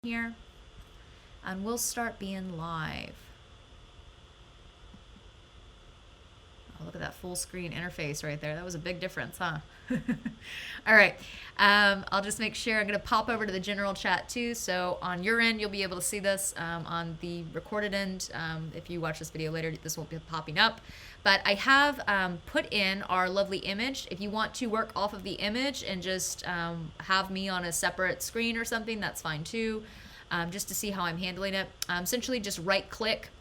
here, and we'll start being live. Oh, look at that full screen interface right there. That was a big difference, huh? All right. I'll just make sure I'm going to pop over to the general chat too. So on your end, you'll be able to see this. On the recorded end, if you watch this video later, this won't be popping up. But I have put in our lovely image. If you want to work off of the image and just have me on a separate screen or something, that's fine too. Just to see how I'm handling it. Essentially just right click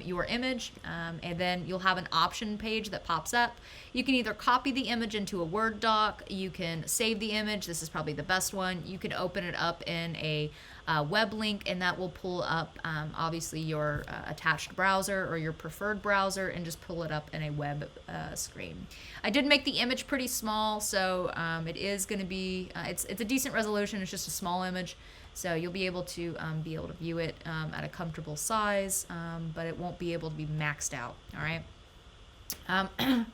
your image and then you'll have an option page that pops up. You can either copy the image into a Word doc, you can save the image, this is probably the best one. You can open it up in a web link and that will pull up obviously your attached browser or your preferred browser and just pull it up in a web screen. I did make the image pretty small, so it is going to be, it's a decent resolution, it's just a small image. So you'll be able to view it at a comfortable size, but it won't be able to be maxed out, all right?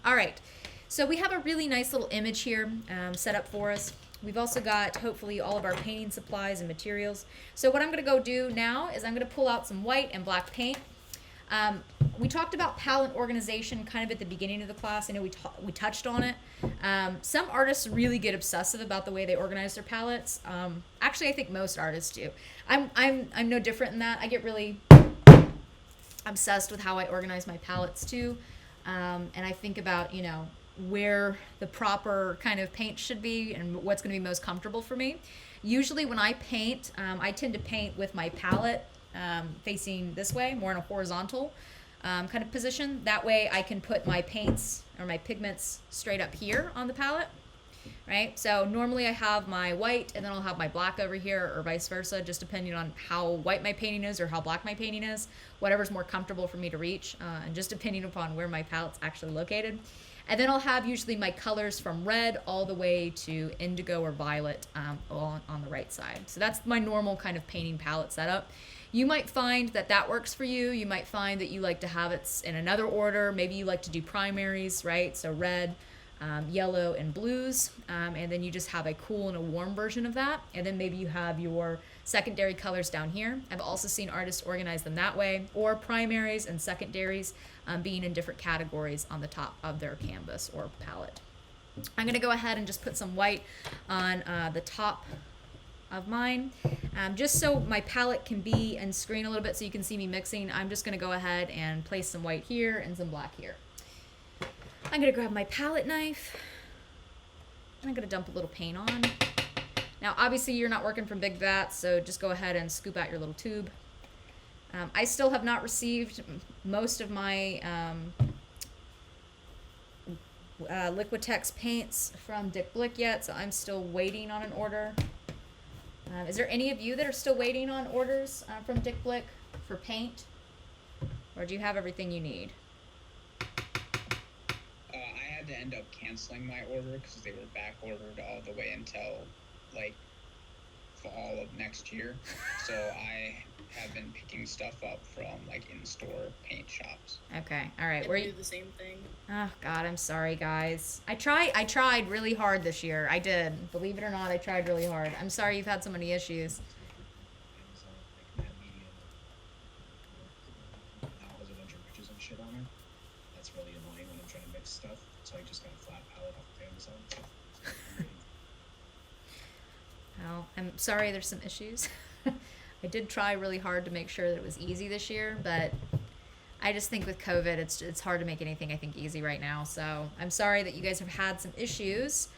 All right, so we have a really nice little image here set up for us. We've also got, hopefully, all of our painting supplies and materials. So what I'm gonna go do now is I'm gonna pull out some white and black paint. We talked about palette organization kind of at the beginning of the class. I know we touched on it. Some artists really get obsessive about the way they organize their palettes. Actually, I think most artists do. I'm no different in that. I get really obsessed with how I organize my palettes too. And I think about, you know, where the proper kind of paint should be and what's going to be most comfortable for me. Usually when I paint, I tend to paint with my palette facing this way, more in a horizontal kind of position. That way I can put my paints or my pigments straight up here on the palette, right? So normally I have my white and then I'll have my black over here or vice versa, just depending on how white my painting is or how black my painting is, whatever's more comfortable for me to reach, and just depending upon where my palette's actually located. And then I'll have usually my colors from red all the way to indigo or violet on the right side. So that's my normal kind of painting palette setup. You might find that that works for you. You might find that you like to have it in another order. Maybe you like to do primaries, right? So red, yellow, and blues. And then you just have a cool and a warm version of that. And then maybe you have your secondary colors down here. I've also seen artists organize them that way, or primaries and secondaries being in different categories on the top of their canvas or palette. I'm going to go ahead and just put some white on the top of mine, just so my palette can be in screen a little bit so you can see me mixing. I'm just going to go ahead and place some white here and some black here. I'm going to grab my palette knife and I'm going to dump a little paint on. Now obviously you're not working from big vats, so just go ahead and scoop out your little tube. I still have not received most of my Liquitex paints from Dick Blick yet, so I'm still waiting on an order. Is there any of you that are still waiting on orders from Dick Blick for paint? Or do you have everything you need? I had to end up canceling my order because they were back ordered all the way until like fall of next year. So I have been picking stuff up from like in-store paint shops. Okay, all right. I do the same thing. Oh God, I'm sorry, guys. I tried really hard this year. I did. Believe it or not, I tried really hard. I'm sorry you've had so many issues. That was a bunch of ridges and shit on it. That's really annoying when I'm trying to mix stuff. So I just got a flat palette off of Amazon. Well, I'm sorry there's some issues. I did try really hard to make sure that it was easy this year, but I just think with COVID, it's hard to make anything, I think, easy right now. So I'm sorry that you guys have had some issues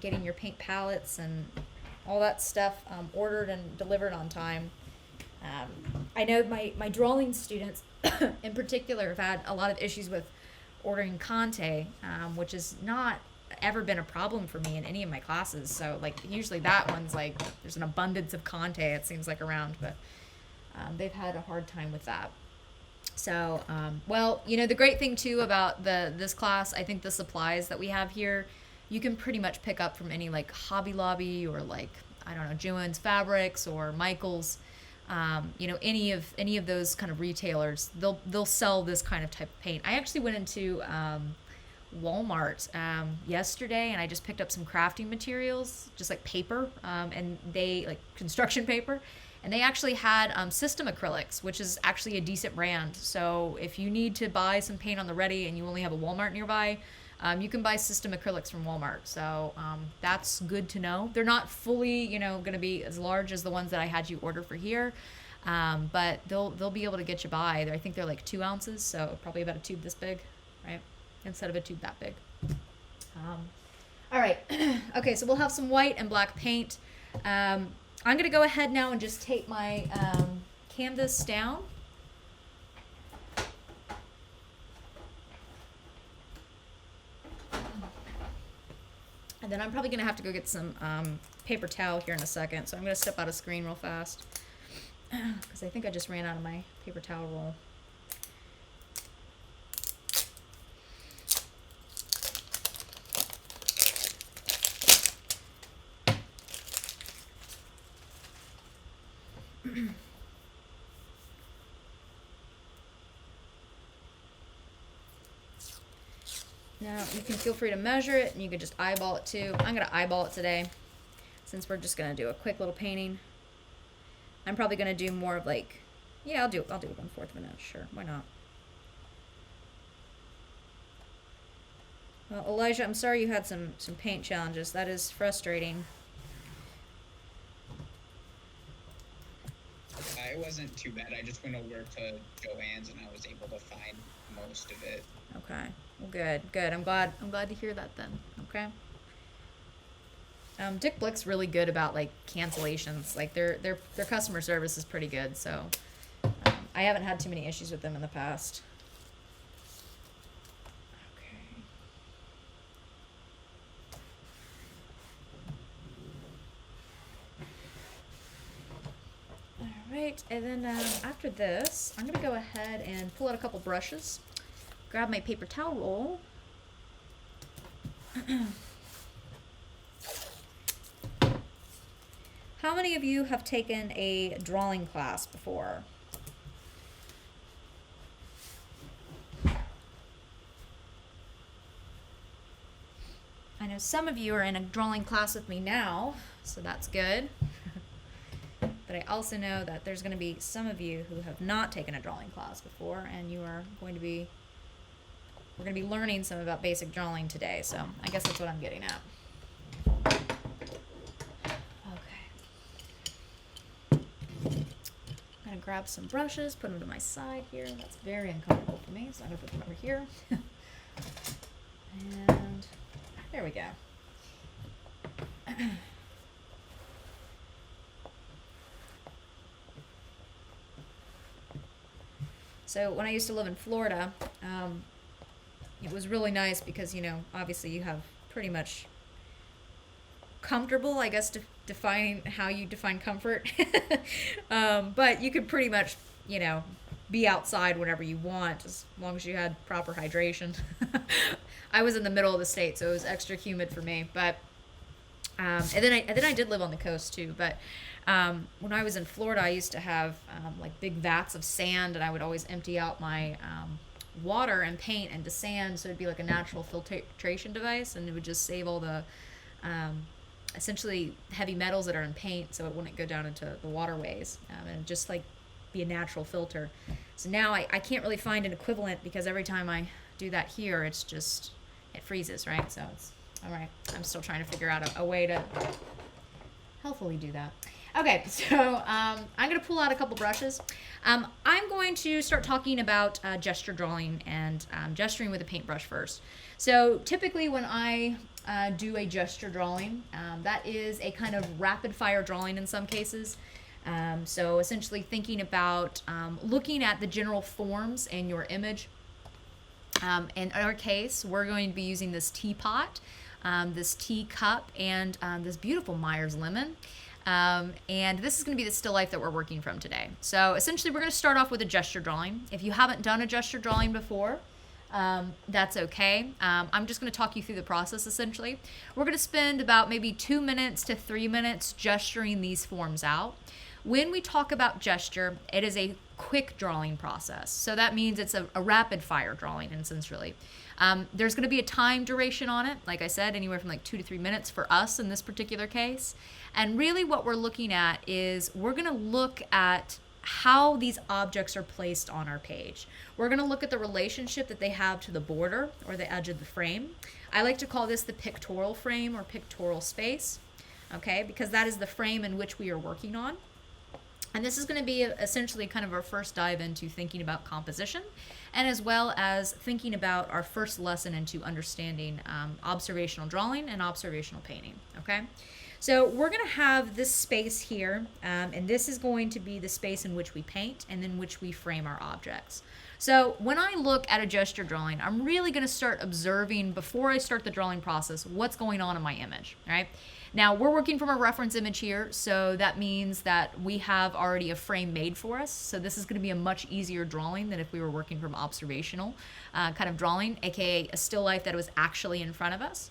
getting your paint palettes and all that stuff ordered and delivered on time. I know my drawing students in particular have had a lot of issues with ordering Conte, which has not ever been a problem for me in any of my classes. So like usually that one's like there's an abundance of Conte, it seems like, around, but they've had a hard time with that. So well, you know, the great thing too about this class, I think the supplies that we have here, you can pretty much pick up from any like Hobby Lobby or like, I don't know, Joann's Fabrics or Michael's. You know, any of those kind of retailers, they'll sell this kind of type of paint. I actually went into Walmart yesterday and I just picked up some crafting materials, just like paper, and they like construction paper, And they actually had System Acrylics, which is actually a decent brand. So if you need to buy some paint on the ready and you only have a Walmart nearby, you can buy System Acrylics from Walmart. So that's good to know. They're not fully, going to be as large as the ones that I had you order for here. But they'll be able to get you by. I think they're like 2 ounces, so probably about a tube this big, right? Instead of a tube that big. All right. Okay, so we'll have some white and black paint. I'm going to go ahead now and just take my canvas down. And then I'm probably going to have to go get some paper towel here in a second. So I'm going to step out of screen real fast because I think I just ran out of my paper towel roll. Now, you can feel free to measure it, and you can just eyeball it too. I'm going to eyeball it today, since we're just going to do a quick little painting. I'm probably going to do more of like, yeah, I'll do 1/4 of an inch, sure, why not? Well, Elijah, I'm sorry you had some paint challenges. That is frustrating. It wasn't too bad. I just went over to Joann's and I was able to find most of it. Okay. Well, good. I'm glad to hear that then. Okay. Dick Blick's really good about like cancellations. Like their customer service is pretty good. So I haven't had too many issues with them in the past. Alright, and then after this, I'm going to go ahead and pull out a couple brushes, grab my paper towel roll, How many of you have taken a drawing class before? I know some of you are in a drawing class with me now, so that's good. But I also know that there's going to be some of you who have not taken a drawing class before, and we're going to be learning some about basic drawing today, so I guess that's what I'm getting at. Okay. I'm going to grab some brushes, put them to my side here. That's very uncomfortable for me, so I'm going to put them over here. And there we go. So when I used to live in Florida, it was really nice because, obviously you have pretty much comfortable, I guess, defining how you define comfort. But you could pretty much, be outside whenever you want, as long as you had proper hydration. I was in the middle of the state, so it was extra humid for me. But and then I did live on the coast too. But when I was in Florida, I used to have like big vats of sand, and I would always empty out my water and paint into sand, so it'd be like a natural filtration device, and it would just save all the essentially heavy metals that are in paint, so it wouldn't go down into the waterways, and just like be a natural filter. So now I can't really find an equivalent, because every time I do that here, it freezes, right? So it's all right. I'm still trying to figure out a way to healthfully do that. Okay, so I'm going to pull out a couple brushes. I'm going to start talking about gesture drawing and gesturing with a paintbrush first. So typically when I do a gesture drawing, that is a kind of rapid fire drawing in some cases. So essentially thinking about looking at the general forms in your image. In our case, we're going to be using this teapot, this teacup, and this beautiful Myers lemon. And this is going to be the still life that we're working from today. So essentially we're going to start off with a gesture drawing. If you haven't done a gesture drawing before, that's okay. I'm just going to talk you through the process essentially. We're going to spend about maybe 2 minutes to 3 minutes gesturing these forms out. when we talk about gesture, it is a quick drawing process. So that means it's a rapid fire drawing in a sense, really. There's going to be a time duration on it, like I said, anywhere from like 2 to 3 minutes for us in this particular case. And really what we're looking at is we're going to look at how these objects are placed on our page. We're going to look at the relationship that they have to the border or the edge of the frame. I like to call this the pictorial frame or pictorial space, okay, because that is the frame in which we are working on. And this is going to be essentially kind of our first dive into thinking about composition, and as well as thinking about our first lesson into understanding observational drawing and observational painting, okay? So we're going to have this space here, and this is going to be the space in which we paint and in which we frame our objects. So when I look at a gesture drawing, I'm really going to start observing, before I start the drawing process, what's going on in my image, right? Now, we're working from a reference image here, so that means that we have already a frame made for us. So this is going to be a much easier drawing than if we were working from observational kind of drawing, aka a still life that was actually in front of us.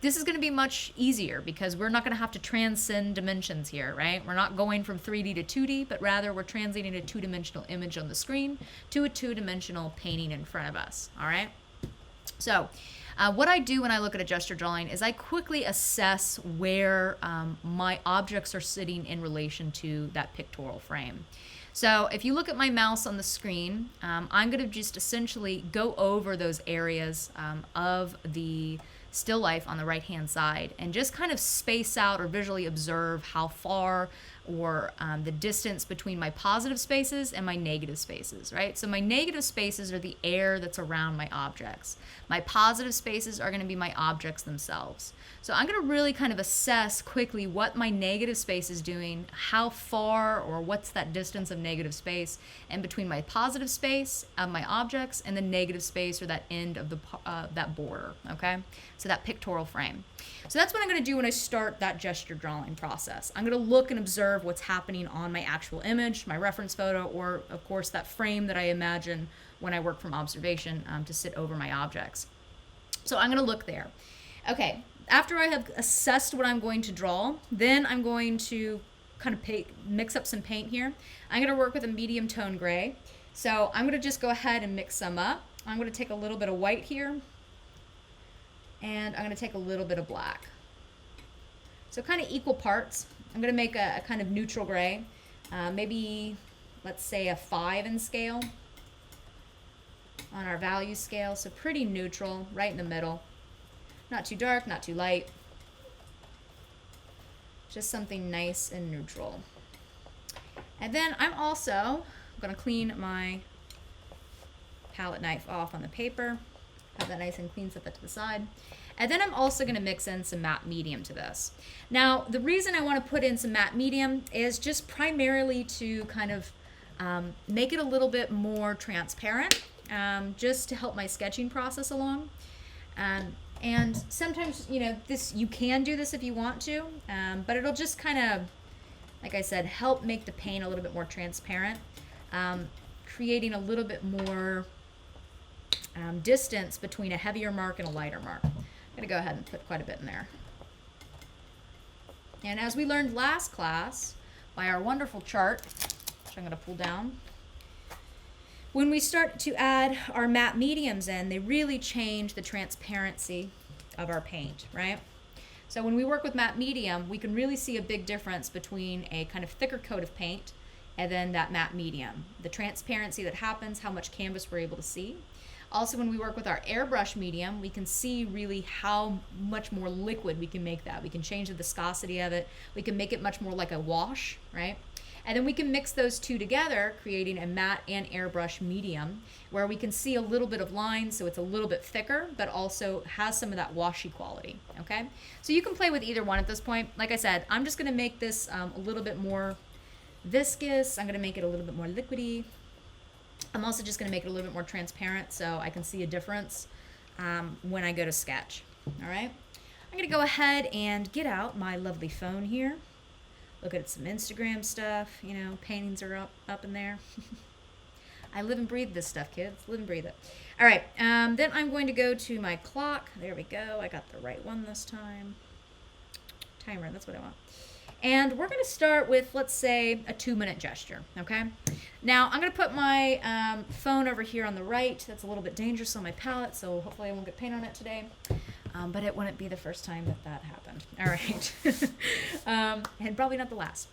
This is going to be much easier because we're not going to have to transcend dimensions here, right? We're not going from 3D to 2D, but rather we're translating a two-dimensional image on the screen to a two-dimensional painting in front of us, all right? So what I do when I look at a gesture drawing is I quickly assess where my objects are sitting in relation to that pictorial frame. So if you look at my mouse on the screen, I'm going to just essentially go over those areas of the still life on the right hand side and just kind of space out or visually observe how far or the distance between my positive spaces and my negative spaces, right? So my negative spaces are the air that's around my objects. My positive spaces are going to be my objects themselves. So I'm going to really kind of assess quickly what my negative space is doing, how far or what's that distance of negative space in between my positive space of my objects and the negative space or that end of the that border, okay? So that pictorial frame. So that's what I'm going to do when I start that gesture drawing process. I'm going to look and observe what's happening on my actual image, my reference photo, or of course that frame that I imagine when I work from observation to sit over my objects. So I'm going to look there. Okay, after I have assessed what I'm going to draw, then I'm going to kind of mix up some paint here. I'm going to work with a medium tone gray. So I'm going to just go ahead and mix some up. I'm going to take a little bit of white here, and I'm going to take a little bit of black. So kind of equal parts. I'm going to make a kind of neutral gray, maybe let's say a 5 in scale on our value scale. So pretty neutral, right in the middle. Not too dark, not too light. Just something nice and neutral. And then I'm also going to clean my palette knife off on the paper. Have that nice and clean, set that to the side. And then I'm also going to mix in some matte medium to this. Now, the reason I want to put in some matte medium is just primarily to kind of make it a little bit more transparent, just to help my sketching process along. And sometimes, you know, you can do this if you want to, but it'll just kind of, like I said, help make the paint a little bit more transparent, creating a little bit more distance between a heavier mark and a lighter mark. I'm going to go ahead and put quite a bit in there. And as we learned last class by our wonderful chart, which I'm going to pull down, when we start to add our matte mediums in, they really change the transparency of our paint, right? So when we work with matte medium, we can really see a big difference between a kind of thicker coat of paint and then that matte medium. The transparency that happens, how much canvas we're able to see. Also, when we work with our airbrush medium, we can see really how much more liquid we can make that. We can change the viscosity of it. We can make it much more like a wash, right? And then we can mix those two together, creating a matte and airbrush medium, where we can see a little bit of line, so it's a little bit thicker, but also has some of that washy quality, okay? So you can play with either one at this point. Like I said, I'm just gonna make this a little bit more viscous. I'm gonna make it a little bit more liquidy. I'm also just gonna make it a little bit more transparent so I can see a difference when I go to sketch, all right? I'm gonna go ahead and get out my lovely phone here. Look at some Instagram stuff, you know, paintings are up in there. I live and breathe this stuff, kids. Live and breathe it. All right, then I'm going to go to my clock. There we go. I got the right one this time. Timer, that's what I want. And we're going to start with, let's say, a 2-minute gesture, okay? Now, I'm going to put my phone over here on the right. That's a little bit dangerous on my palette, so hopefully I won't get paint on it today. But it wouldn't be the first time that that happened. All right. And probably not the last.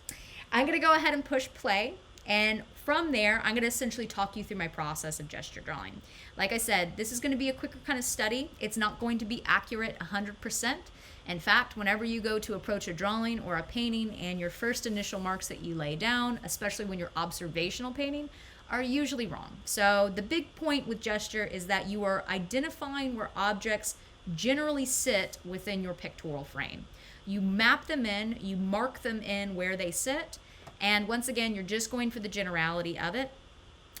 I'm going to go ahead and push play. And from there, I'm going to essentially talk you through my process of gesture drawing. Like I said, this is going to be a quicker kind of study. It's not going to be accurate 100%. In fact, whenever you go to approach a drawing or a painting and your first initial marks that you lay down, especially when you're observational painting, are usually wrong. So the big point with gesture is that you are identifying where objects generally sit within your pictorial frame. You map them in, you mark them in where they sit, and once again, you're just going for the generality of it,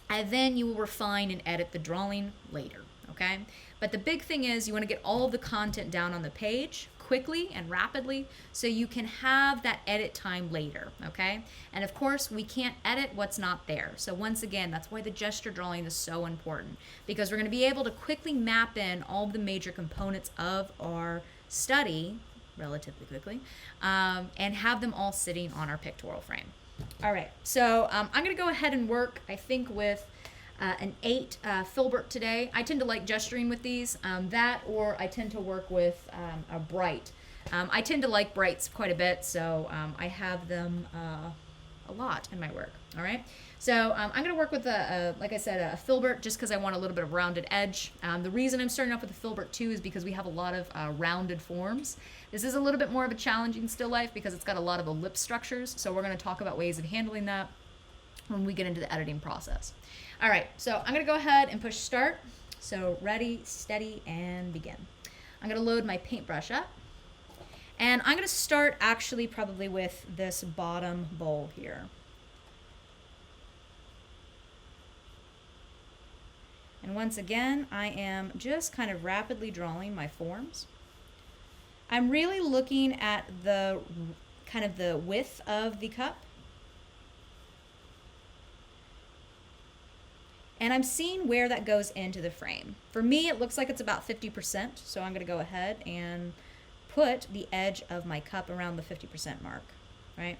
and then you will refine and edit the drawing later, okay? But the big thing is you want to get all of the content down on the page quickly and rapidly so you can have that edit time later, okay? And of course, we can't edit what's not there. So once again, that's why the gesture drawing is so important, because we're going to be able to quickly map in all of the major components of our study relatively quickly and have them all sitting on our pictorial frame. All right, so I'm going to go ahead and work, I think, with an 8 filbert today. I tend to like gesturing with these, that or I tend to work with a bright. I tend to like brights quite a bit, so I have them a lot in my work. All right, so I'm going to work with like I said, a filbert just because I want a little bit of rounded edge. The reason I'm starting off with a filbert too is because we have a lot of rounded forms. This is a little bit more of a challenging still life because it's got a lot of ellipse structures, so we're going to talk about ways of handling that when we get into the editing process. All right, so I'm going to go ahead and push start. So ready, steady, and begin. I'm going to load my paintbrush up. And I'm going to start actually probably with this bottom bowl here. And once again, I am just kind of rapidly drawing my forms. I'm really looking at the kind of the width of the cup. And I'm seeing where that goes into the frame. For me, it looks like it's about 50%, so I'm going to go ahead and put the edge of my cup around the 50% mark, right?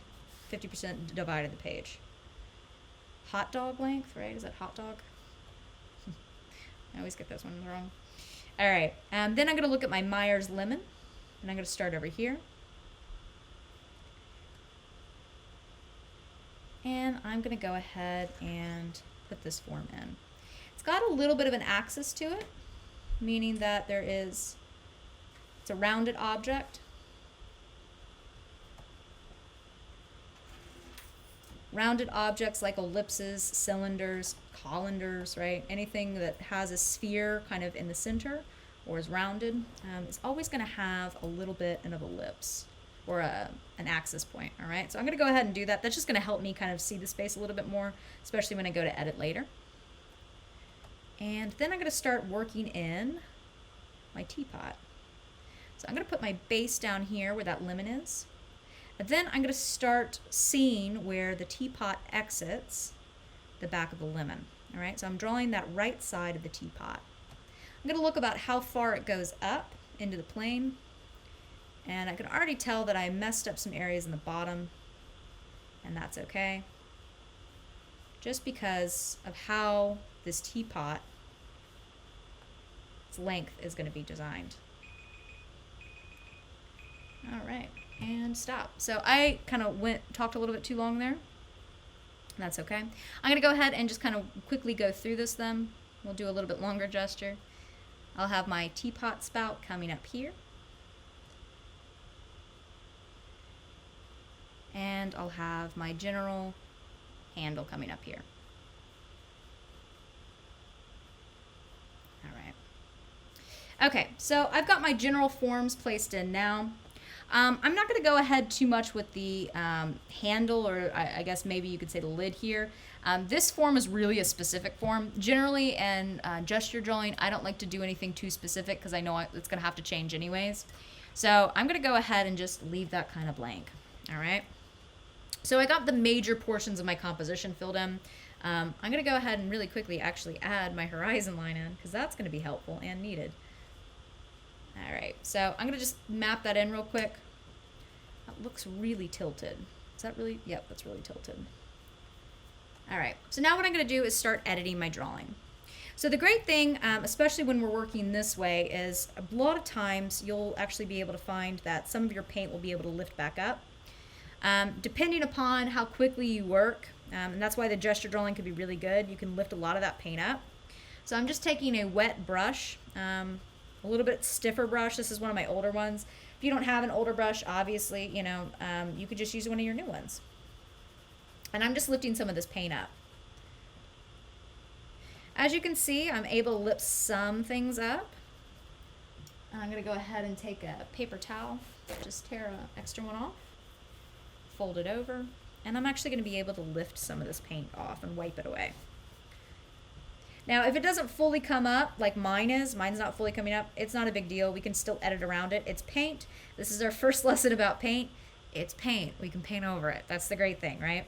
50% divided the page. Hot dog length, right? Is that hot dog? I always get those ones wrong. All right, then I'm going to look at my Myers lemon, and I'm going to start over here. And I'm going to go ahead and put this form in. It's got a little bit of an axis to it, meaning that it's a rounded object. Rounded objects like ellipses, cylinders, colanders, right? Anything that has a sphere kind of in the center or is rounded is always going to have a little bit of ellipse or an axis point, all right? So I'm going to go ahead and do that. That's just going to help me kind of see the space a little bit more, especially when I go to edit later. And then I'm going to start working in my teapot. So I'm going to put my base down here where that lemon is. And then I'm going to start seeing where the teapot exits the back of the lemon, all right? So I'm drawing that right side of the teapot. I'm going to look about how far it goes up into the plane. And I can already tell that I messed up some areas in the bottom, and that's okay. Just because of how this teapot, its length is going to be designed. All right, and stop. So I kind of talked a little bit too long there. That's okay. I'm going to go ahead and just kind of quickly go through this then. We'll do a little bit longer gesture. I'll have my teapot spout coming up here. And I'll have my general handle coming up here. All right. Okay, so I've got my general forms placed in now. I'm not going to go ahead too much with the handle, or I guess maybe you could say the lid here. This form is really a specific form. Generally, in gesture drawing, I don't like to do anything too specific because I know it's going to have to change anyways. So I'm going to go ahead and just leave that kind of blank. All right. So I got the major portions of my composition filled in. I'm going to go ahead and really quickly actually add my horizon line in because that's going to be helpful and needed. All right, so I'm going to just map that in real quick. That looks really tilted. Is that really? Yep, that's really tilted. All right, so now what I'm going to do is start editing my drawing. So the great thing, especially when we're working this way, is a lot of times you'll actually be able to find that some of your paint will be able to lift back up. Depending upon how quickly you work, and that's why the gesture drawing can be really good, you can lift a lot of that paint up. So I'm just taking a wet brush, a little bit stiffer brush. This is one of my older ones. If you don't have an older brush, obviously, you could just use one of your new ones. And I'm just lifting some of this paint up. As you can see, I'm able to lift some things up. I'm going to go ahead and take a paper towel, just tear an extra one off, fold it over, and I'm actually going to be able to lift some of this paint off and wipe it away. Now, if it doesn't fully come up like mine's not fully coming up, it's not a big deal. We can still edit around it. It's paint. This is our first lesson about paint. It's paint. We can paint over it. That's the great thing, right?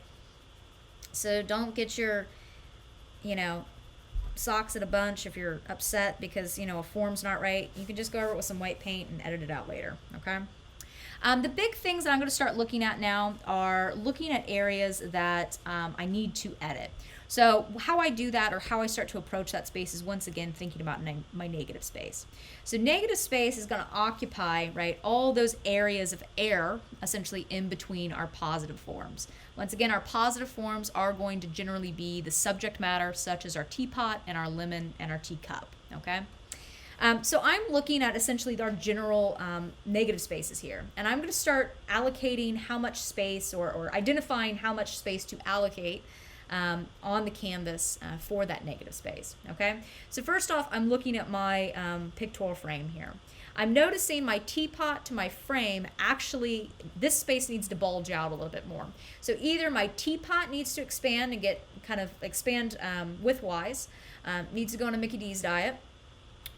So don't get your, socks in a bunch if you're upset because, a form's not right. You can just go over it with some white paint and edit it out later, okay? The big things that I'm going to start looking at now are looking at areas that I need to edit. So how I do that, or how I start to approach that space, is once again thinking about my negative space. So negative space is going to occupy, right, all those areas of air essentially in between our positive forms. Once again, our positive forms are going to generally be the subject matter, such as our teapot and our lemon and our teacup, okay? So I'm looking at essentially our general negative spaces here, and I'm going to start allocating how much space, or identifying how much space to allocate on the canvas for that negative space, okay? So first off, I'm looking at my pictorial frame here. I'm noticing my teapot to my frame, actually, this space needs to bulge out a little bit more. So either my teapot needs to expand and expand widthwise, needs to go on a Mickey D's diet,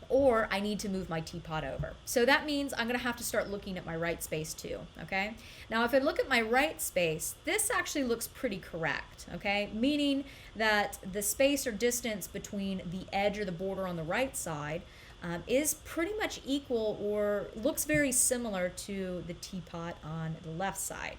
or I need to move my teapot over. So that means I'm gonna have to start looking at my right space too, okay? Now if I look at my right space, this actually looks pretty correct, okay? Meaning that the space or distance between the edge or the border on the right side is pretty much equal, or looks very similar to the teapot on the left side.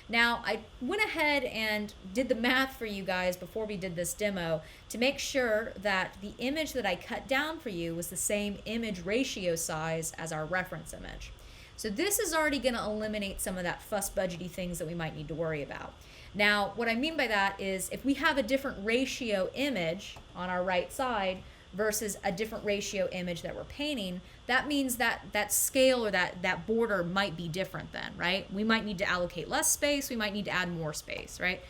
Now, I went ahead and did the math for you guys before we did this demo to make sure that the image that I cut down for you was the same image ratio size as our reference image. So this is already going to eliminate some of that fuss budgety things that we might need to worry about. Now, what I mean by that is if we have a different ratio image on our right side versus a different ratio image that we're painting, that means that that scale or that border might be different then, right? We might need to allocate less space, we might need to add more space, right?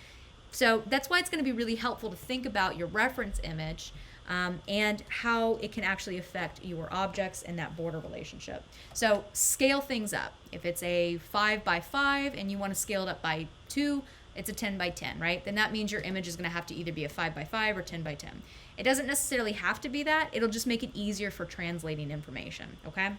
So that's why it's going to be really helpful to think about your reference image and how it can actually affect your objects and that border relationship. So scale things up. If it's a 5 by 5 and you want to scale it up by 2, it's a 10 by 10, right? Then that means your image is going to have to either be a 5 by 5 or 10 by 10. It doesn't necessarily have to be that. It'll just make it easier for translating information, okay?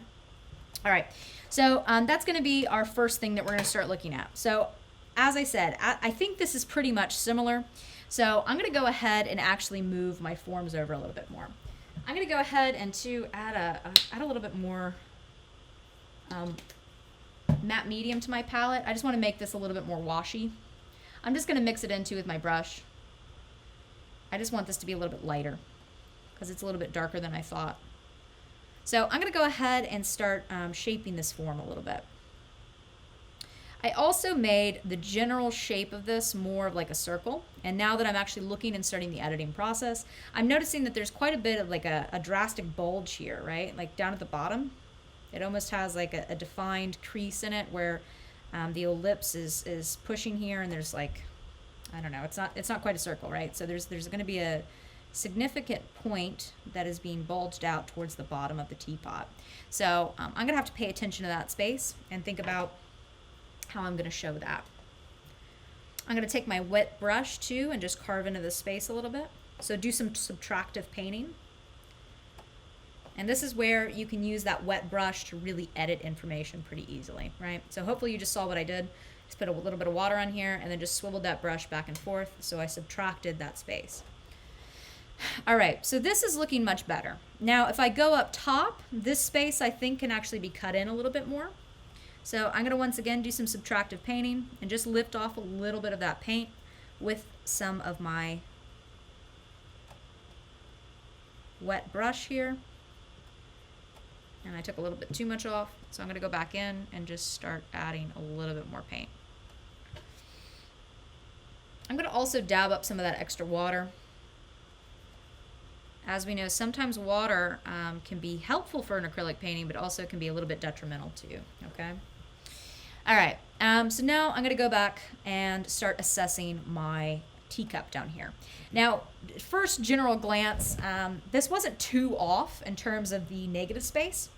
All right, so that's going to be our first thing that we're going to start looking at. So as I said, I think this is pretty much similar. So I'm going to go ahead and actually move my forms over a little bit more. I'm going to go ahead and add a little bit more matte medium to my palette. I just want to make this a little bit more washy. I'm just going to mix it into with my brush. I just want this to be a little bit lighter because it's a little bit darker than I thought. So I'm going to go ahead and start shaping this form a little bit. I also made the general shape of this more of like a circle. And now that I'm actually looking and starting the editing process, I'm noticing that there's quite a bit of like a drastic bulge here, right? Like down at the bottom, it almost has like a defined crease in it where the ellipse is pushing here, and there's like, I don't know, it's not quite a circle, right? So there's going to be a significant point that is being bulged out towards the bottom of the teapot. So I'm going to have to pay attention to that space and think about how I'm going to show that. I'm going to take my wet brush too and just carve into the space a little bit. So do some subtractive painting. And this is where you can use that wet brush to really edit information pretty easily, right? So hopefully you just saw what I did. Just put a little bit of water on here and then just swiveled that brush back and forth. So I subtracted that space. All right, so this is looking much better. Now, if I go up top, this space I think can actually be cut in a little bit more. So I'm going to once again do some subtractive painting and just lift off a little bit of that paint with some of my wet brush here. And I took a little bit too much off, so I'm going to go back in and just start adding a little bit more paint. I'm going to also dab up some of that extra water. As we know, sometimes water can be helpful for an acrylic painting, but also can be a little bit detrimental to you, okay? All right, so now I'm going to go back and start assessing my teacup down here. Now, first general glance, this wasn't too off in terms of the negative space.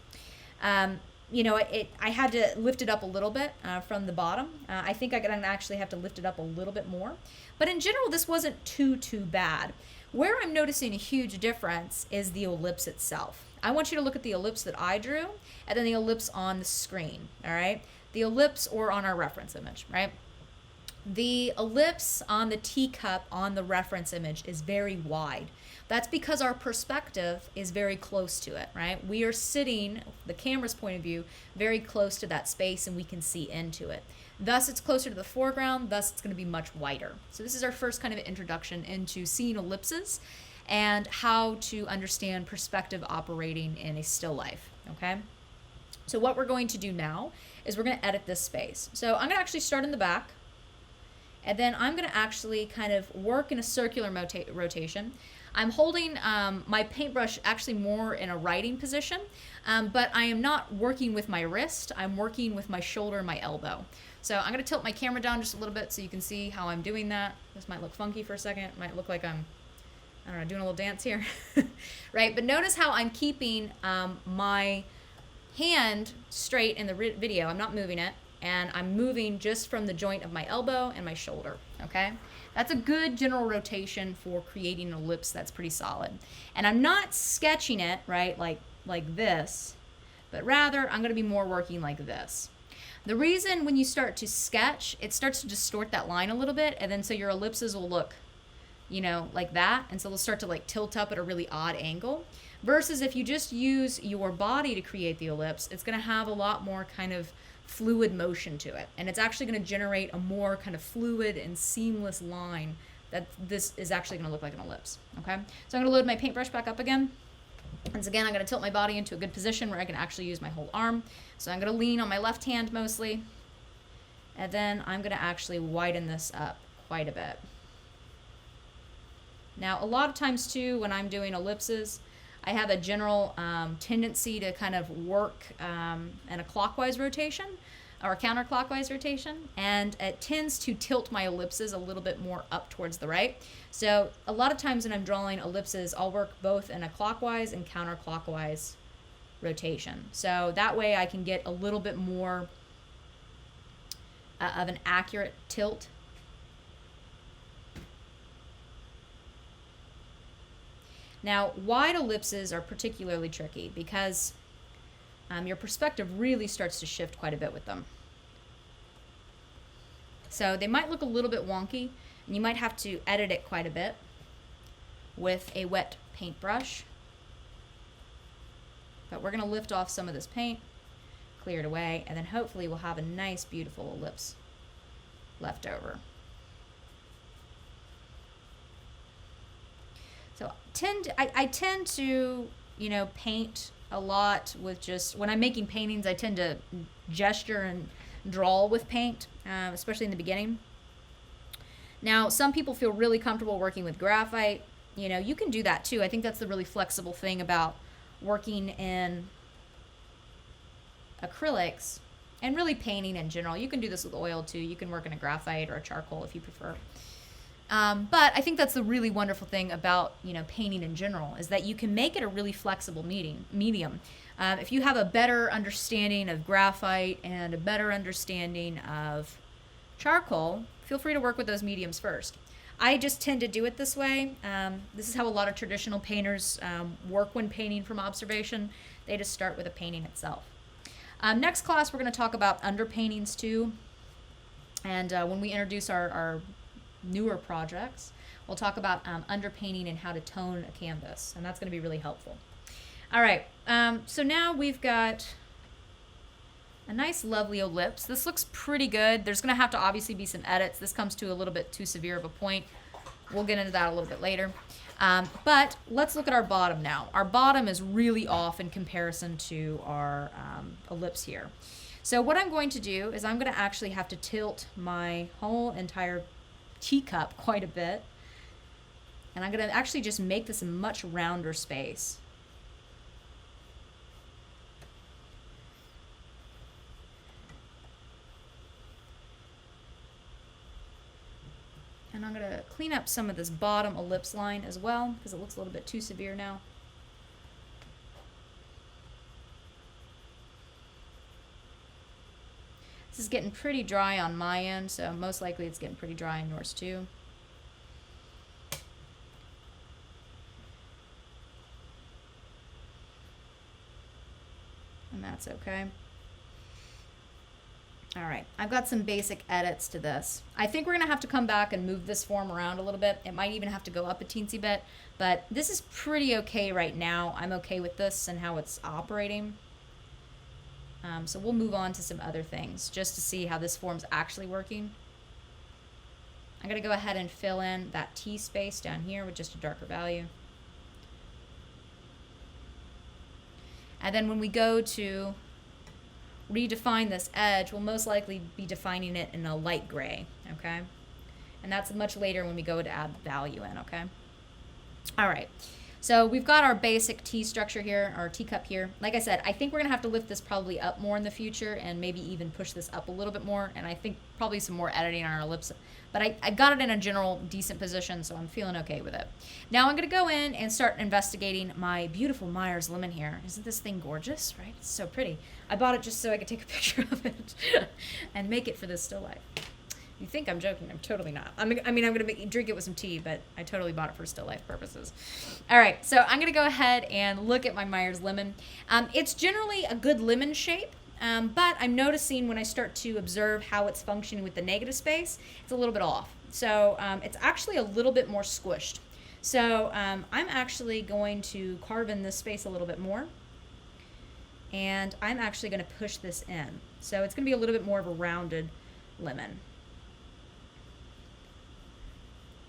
You know, I had to lift it up a little bit from the bottom. I think I'm going to actually have to lift it up a little bit more. But in general, this wasn't too bad. Where I'm noticing a huge difference is the ellipse itself. I want you to look at the ellipse that I drew and then the ellipse on the screen, all right? The ellipse or on our reference image, right? The ellipse on the teacup on the reference image is very wide. That's because our perspective is very close to it, right? We are sitting, the camera's point of view, very close to that space and we can see into it. Thus, it's closer to the foreground, thus it's going to be much wider. So this is our first kind of introduction into seeing ellipses and how to understand perspective operating in a still life, okay? So what we're going to do now is we're going to edit this space. So I'm going to actually start in the back, and then I'm going to actually kind of work in a circular rotation. I'm holding my paintbrush actually more in a writing position, but I am not working with my wrist. I'm working with my shoulder and my elbow. So I'm going to tilt my camera down just a little bit so you can see how I'm doing that. This might look funky for a second. It might look like I'm, I don't know, doing a little dance here. Right? But notice how I'm keeping my hand straight in the video. I'm not moving it. And I'm moving just from the joint of my elbow and my shoulder, okay? That's a good general rotation for creating an ellipse that's pretty solid. And I'm not sketching it, right, like this, but rather I'm gonna be more working like this. The reason when you start to sketch, it starts to distort that line a little bit, and then so your ellipses will look, you know, like that, and so they'll start to like tilt up at a really odd angle. Versus if you just use your body to create the ellipse, it's gonna have a lot more kind of fluid motion to it, and it's actually going to generate a more kind of fluid and seamless line that this is actually going to look like an ellipse. Okay, so I'm going to load my paintbrush back up again. Once again, I'm going to tilt my body into a good position where I can actually use my whole arm. So I'm going to lean on my left hand mostly, and then I'm going to actually widen this up quite a bit. Now, a lot of times too, when I'm doing ellipses, I have a general tendency to kind of work in a clockwise rotation or a counterclockwise rotation, and it tends to tilt my ellipses a little bit more up towards the right. So a lot of times when I'm drawing ellipses, I'll work both in a clockwise and counterclockwise rotation. So that way I can get a little bit more of an accurate tilt. Now, wide ellipses are particularly tricky because your perspective really starts to shift quite a bit with them. So they might look a little bit wonky, and you might have to edit it quite a bit with a wet paintbrush. But we're going to lift off some of this paint, clear it away, and then hopefully we'll have a nice, beautiful ellipse left over. So I tend to, you know, paint a lot with just, when I'm making paintings, I tend to gesture and draw with paint, especially in the beginning. Now, some people feel really comfortable working with graphite. You know, you can do that too. I think that's the really flexible thing about working in acrylics and really painting in general. You can do this with oil too. You can work in a graphite or a charcoal if you prefer. But I think that's the really wonderful thing about, you know, painting in general, is that you can make it a really flexible medium. If you have a better understanding of graphite and a better understanding of charcoal, feel free to work with those mediums first. I just tend to do it this way. This is how a lot of traditional painters work when painting from observation. They just start with a painting itself. Next class, we're going to talk about underpaintings too. And when we introduce our newer projects, we'll talk about underpainting and how to tone a canvas, and that's going to be really helpful. All right, so now we've got a nice lovely ellipse. This looks pretty good. There's going to have to obviously be some edits. This comes to a little bit too severe of a point. We'll get into that a little bit later. But let's look at our bottom now. Our bottom is really off in comparison to our ellipse here. So what I'm going to do is I'm going to actually have to tilt my whole entire teacup quite a bit. And I'm going to actually just make this a much rounder space. And I'm going to clean up some of this bottom ellipse line as well, because it looks a little bit too severe now. This is getting pretty dry on my end, so most likely it's getting pretty dry on yours too. And that's okay. All right, I've got some basic edits to this. I think we're gonna have to come back and move this form around a little bit. It might even have to go up a teensy bit, but this is pretty okay right now. I'm okay with this and how it's operating. So we'll move on to some other things just to see how this form's actually working. I'm gonna go ahead and fill in that T space down here with just a darker value. And then when we go to redefine this edge, we'll most likely be defining it in a light gray, okay? And that's much later when we go to add the value in, okay? All right, so we've got our basic T structure here, our teacup here. Like I said, I think we're gonna have to lift this probably up more in the future and maybe even push this up a little bit more, and I think probably some more editing on our ellipse. But I got it in a general decent position, so I'm feeling okay with it. Now I'm gonna go in and start investigating my beautiful Myers lemon here. Isn't this thing gorgeous, right? It's so pretty. I bought it just so I could take a picture of it and make it for this still life. You think I'm joking? I'm totally not. I mean, I'm gonna drink it with some tea, but I totally bought it for still life purposes. All right, so I'm gonna go ahead and look at my Myers lemon. It's generally a good lemon shape. But I'm noticing when I start to observe how it's functioning with the negative space, it's a little bit off. So it's actually a little bit more squished. So I'm actually going to carve in this space a little bit more. And I'm actually going to push this in. So it's going to be a little bit more of a rounded lemon.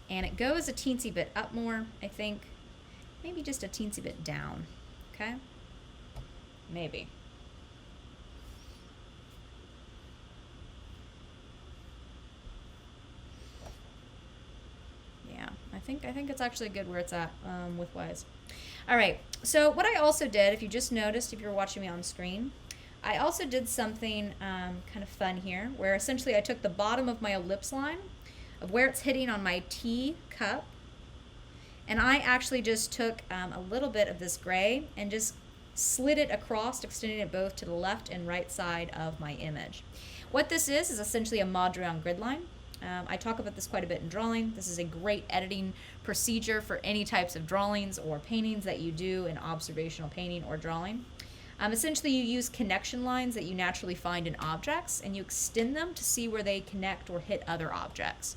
And it goes a teensy bit up more, I think. Maybe just a teensy bit down. Okay? Maybe. I think it's actually good where it's at widthwise. All right, so what I also did, if you just noticed, if you're watching me on screen, I also did something kind of fun here, where essentially I took the bottom of my ellipse line of where it's hitting on my tea cup, and I actually just took a little bit of this gray and just slid it across, extending it both to the left and right side of my image. What this is essentially a Madrian Gridline. I talk about this quite a bit in drawing. This is a great editing procedure for any types of drawings or paintings that you do in observational painting or drawing. Essentially, you use connection lines that you naturally find in objects, and you extend them to see where they connect or hit other objects.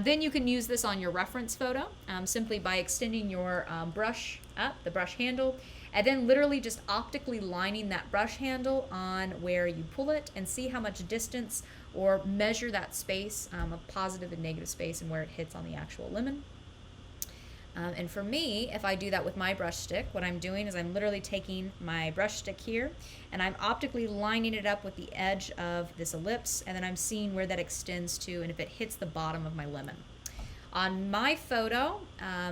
Then you can use this on your reference photo simply by extending your brush up, the brush handle, and then literally just optically lining that brush handle on where you pull it and see how much distance or measure that space, a positive and negative space, and where it hits on the actual lemon. And for me, if I do that with my brush stick, what I'm doing is I'm literally taking my brush stick here and I'm optically lining it up with the edge of this ellipse, and then I'm seeing where that extends to and if it hits the bottom of my lemon. On my photo,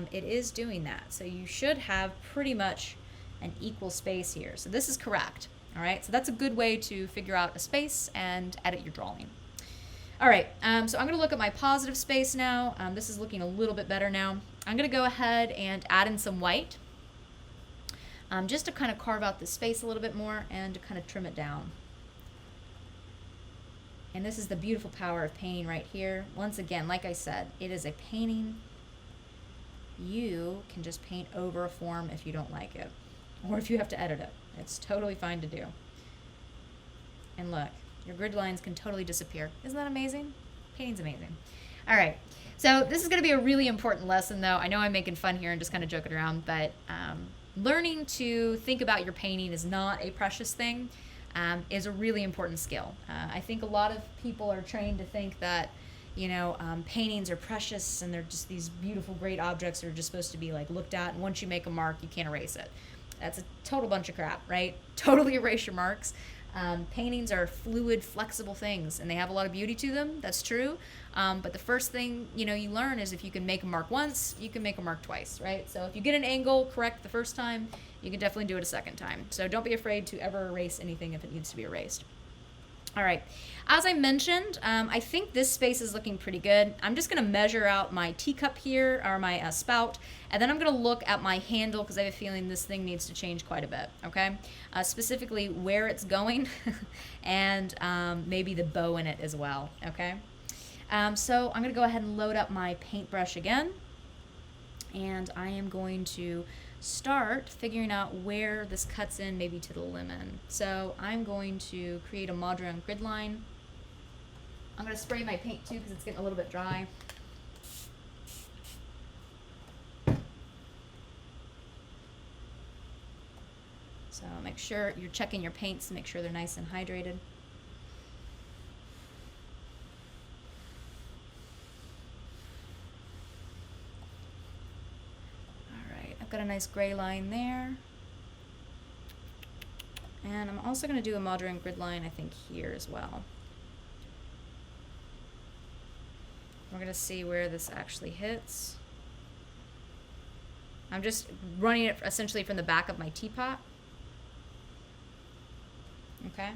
it is doing that. So you should have pretty much an equal space here. So this is correct. All right, so that's a good way to figure out a space and edit your drawing. All right, so I'm gonna look at my positive space now. This is looking a little bit better now. I'm gonna go ahead and add in some white just to kind of carve out the space a little bit more and to kind of trim it down. And this is the beautiful power of painting right here. Once again, like I said, it is a painting. You can just paint over a form if you don't like it, or if you have to edit it. It's totally fine to do. And look, your grid lines can totally disappear. Isn't that amazing? Painting's amazing. All right, so this is gonna be a really important lesson though. I know I'm making fun here and just kind of joking around, but learning to think about your painting is not a precious thing. is a really important skill. I think a lot of people are trained to think that, paintings are precious and they're just these beautiful, great objects that are just supposed to be like looked at, and once you make a mark, you can't erase it. That's a total bunch of crap, right? Totally erase your marks. Paintings are fluid, flexible things, and they have a lot of beauty to them. That's true. But the first thing, you learn is if you can make a mark once, you can make a mark twice, right? So if you get an angle correct the first time, you can definitely do it a second time. So don't be afraid to ever erase anything if it needs to be erased. All right, as I mentioned, I think this space is looking pretty good. I'm just gonna measure out my teacup here, or my spout, and then I'm gonna look at my handle because I have a feeling this thing needs to change quite a bit, okay? Specifically where it's going and maybe the bow in it as well, okay? So I'm gonna go ahead and load up my paintbrush again, and I am going to start figuring out where this cuts in maybe to the lemon. So I'm going to create a Madrian Gridline. I'm going to spray my paint too because it's getting a little bit dry. So make sure you're checking your paints to make sure they're nice and hydrated. Got a nice gray line there. And I'm also going to do a Madrian Gridline, I think, here as well. We're going to see where this actually hits. I'm just running it essentially from the back of my teapot. Okay,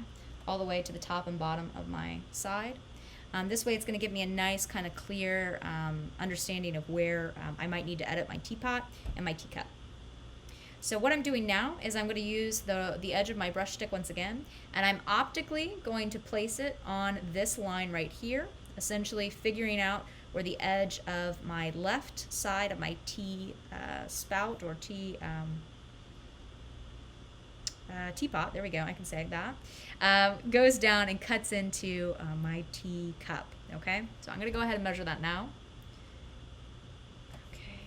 all the way to the top and bottom of my side. This way it's going to give me a nice kind of clear understanding of where I might need to edit my teapot and my teacup. So what I'm doing now is I'm going to use the edge of my brush stick once again, and I'm optically going to place it on this line right here, essentially figuring out where the edge of my left side of my tea spout or teapot, there we go, I can say that, goes down and cuts into my tea cup, okay? So I'm going to go ahead and measure that now. Okay.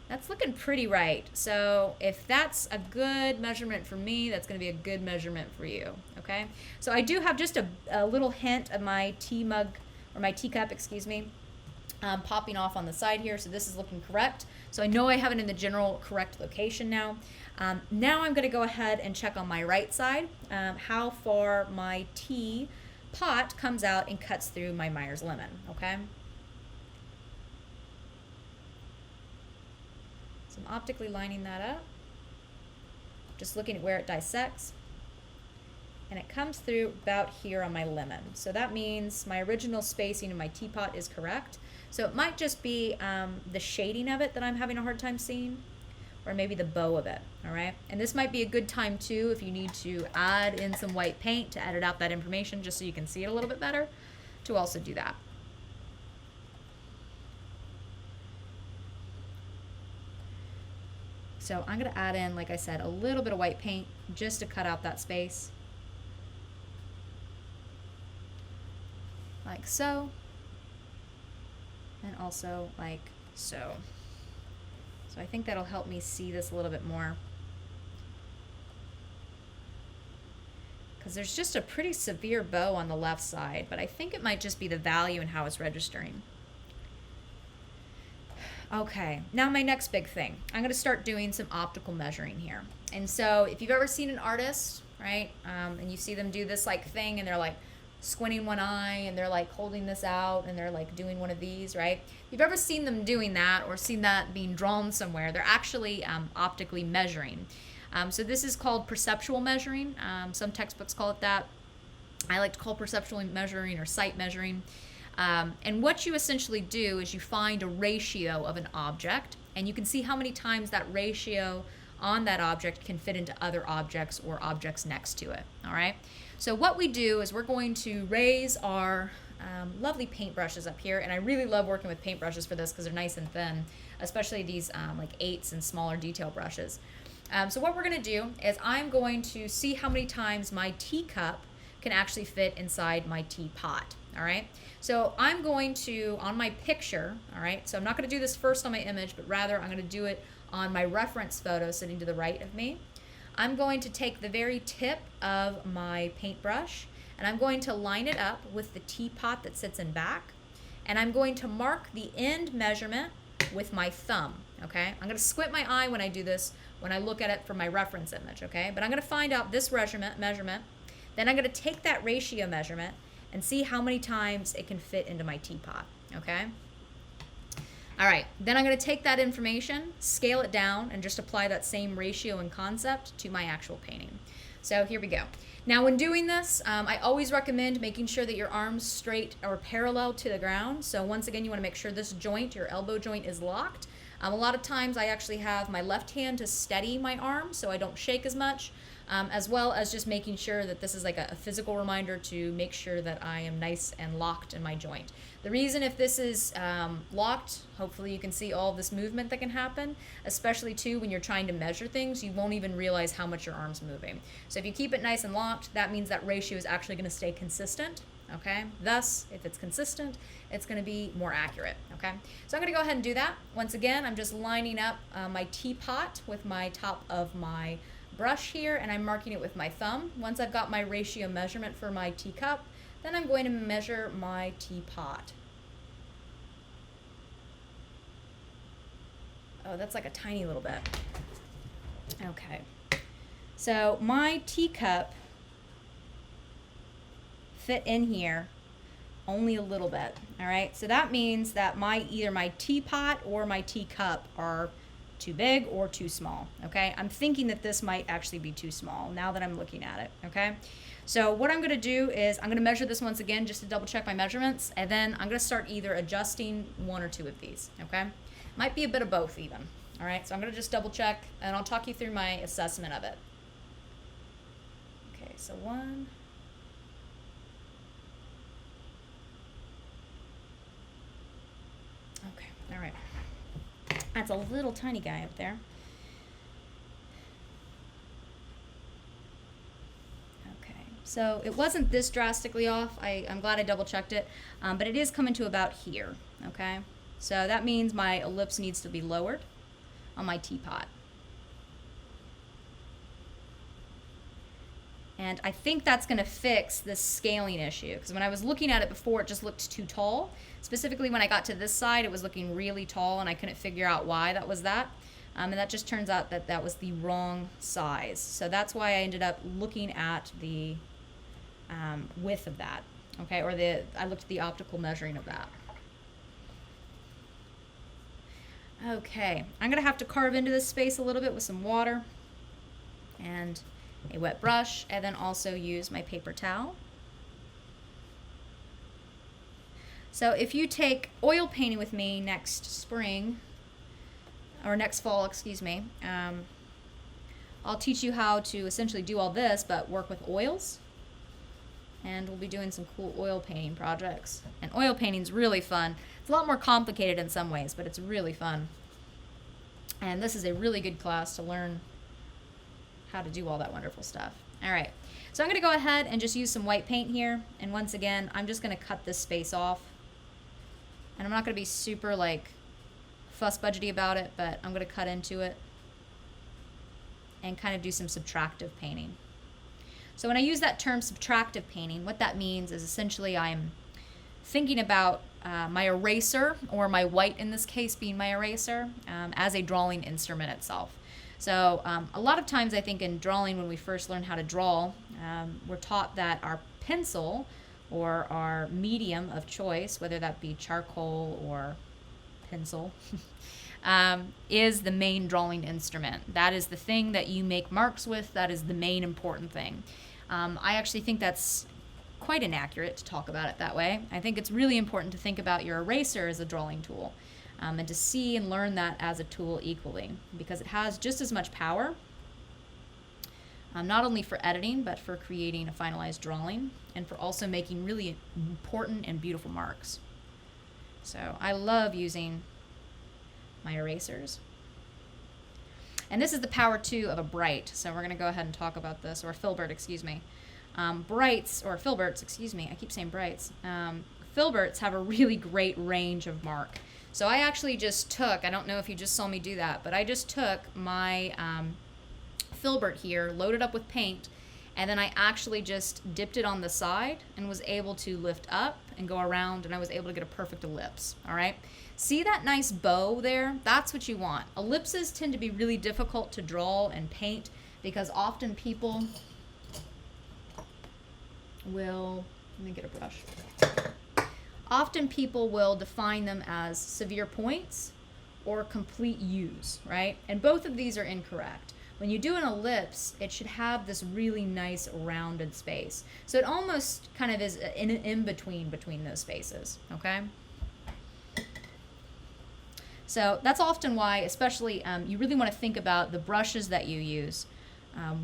That's looking pretty right. So if that's a good measurement for me, that's going to be a good measurement for you, okay? So I do have just a little hint of my tea mug, or my teacup, excuse me, popping off on the side here, so this is looking correct. So I know I have it in the general correct location now. Now I'm going to go ahead and check on my right side how far my tea pot comes out and cuts through my Myers lemon, okay? So I'm optically lining that up, just looking at where it dissects. And it comes through about here on my lemon. So that means my original spacing of my teapot is correct. So it might just be the shading of it that I'm having a hard time seeing, or maybe the bow of it, all right? And this might be a good time too if you need to add in some white paint to edit out that information just so you can see it a little bit better, to also do that. So I'm gonna add in, like I said, a little bit of white paint just to cut out that space. Like so, and also like so. So I think that'll help me see this a little bit more, because there's just a pretty severe bow on the left side, but I think it might just be the value and how it's registering. Okay, now my next big thing. I'm going to start doing some optical measuring here. And so if you've ever seen an artist, right, and you see them do this like thing and they're like squinting one eye and they're like holding this out and they're like doing one of these, right? If you've ever seen them doing that or seen that being drawn somewhere, they're actually optically measuring. So this is called perceptual measuring. Some textbooks call it that. I like to call perceptual measuring or sight measuring. And what you essentially do is you find a ratio of an object, and you can see how many times that ratio on that object can fit into other objects or objects next to it, all right? So what we do is we're going to raise our lovely paintbrushes up here, and I really love working with paintbrushes for this because they're nice and thin, especially these like 8s and smaller detail brushes. So what we're going to do is I'm going to see how many times my teacup can actually fit inside my teapot, all right? So I'm going to, on my picture, all right, so I'm not going to do this first on my image, but rather I'm going to do it on my reference photo sitting to the right of me. I'm going to take the very tip of my paintbrush and I'm going to line it up with the teapot that sits in back, and I'm going to mark the end measurement with my thumb, okay? I'm going to squint my eye when I do this, when I look at it for my reference image, okay? But I'm going to find out this measurement, then I'm going to take that ratio measurement and see how many times it can fit into my teapot, okay? All right, then I'm going to take that information, scale it down, and just apply that same ratio and concept to my actual painting. So here we go. Now when doing this, I always recommend making sure that your arm's straight or parallel to the ground. So once again, you want to make sure this joint, your elbow joint, is locked. A lot of times I actually have my left hand to steady my arm so I don't shake as much, as well as just making sure that this is like a physical reminder to make sure that I am nice and locked in my joint. The reason if this is locked, hopefully you can see all of this movement that can happen, especially too when you're trying to measure things, you won't even realize how much your arm's moving. So if you keep it nice and locked, that means that ratio is actually going to stay consistent. Okay, thus, if it's consistent, it's going to be more accurate. Okay, so I'm going to go ahead and do that. Once again, I'm just lining up my teapot with my top of my brush here, and I'm marking it with my thumb. Once I've got my ratio measurement for my teacup, then I'm going to measure my teapot. Oh, that's like a tiny little bit. Okay, so my teacup fit in here only a little bit. All right, so that means that either my teapot or my teacup are too big or too small. Okay, I'm thinking that this might actually be too small now that I'm looking at it. Okay, so what I'm going to do is I'm going to measure this once again just to double check my measurements, and then I'm going to start either adjusting one or two of these. Okay, might be a bit of both even. All right, so I'm going to just double check and I'll talk you through my assessment of it. Okay, so one. Okay, all right. That's a little tiny guy up there. Okay, so it wasn't this drastically off. I'm glad I double checked it, but it is coming to about here, okay? So that means my ellipse needs to be lowered on my teapot. And I think that's going to fix this scaling issue, because when I was looking at it before, it just looked too tall. Specifically, when I got to this side, it was looking really tall, and I couldn't figure out why that was that. And that just turns out that that was the wrong size. So that's why I ended up looking at the width of that, okay? Or I looked at the optical measuring of that. Okay, I'm going to have to carve into this space a little bit with some water and a wet brush, and then also use my paper towel. So if you take oil painting with me next spring, or next fall, excuse me, I'll teach you how to essentially do all this, but work with oils. And we'll be doing some cool oil painting projects. And oil painting's really fun. It's a lot more complicated in some ways, but it's really fun. And this is a really good class to learn how to do all that wonderful stuff. All right, so I'm going to go ahead and just use some white paint here. And once again, I'm just going to cut this space off. And I'm not going to be super like fuss budgety about it, but I'm going to cut into it and kind of do some subtractive painting. So when I use that term subtractive painting, what that means is essentially I'm thinking about my eraser, or my white in this case being my eraser, as a drawing instrument itself. So a lot of times I think in drawing, when we first learn how to draw, we're taught that our pencil, or our medium of choice, whether that be charcoal or pencil, is the main drawing instrument. That is the thing that you make marks with. That is the main important thing. I actually think that's quite inaccurate to talk about it that way. I think it's really important to think about your eraser as a drawing tool, and to see and learn that as a tool equally, because it has just as much power, not only for editing, but for creating a finalized drawing, and for also making really important and beautiful marks. So I love using my erasers. And this is the power too of a bright. So we're going to go ahead and talk about this, or a filbert, excuse me. Brights, or filberts, excuse me, I keep saying brights. Filberts have a really great range of mark. So I actually just took, I don't know if you just saw me do that, but I just took my filbert here, loaded up with paint, and then I actually just dipped it on the side and was able to lift up and go around, and I was able to get a perfect ellipse. All right, see that nice bow there? That's what you want. Ellipses tend to be really difficult to draw and paint because often people will, let me get a brush. Often people will define them as severe points or complete U's, right? And both of these are incorrect. When you do an ellipse, it should have this really nice rounded space. So it almost kind of is in between those spaces, okay? So that's often why, especially, you really want to think about the brushes that you use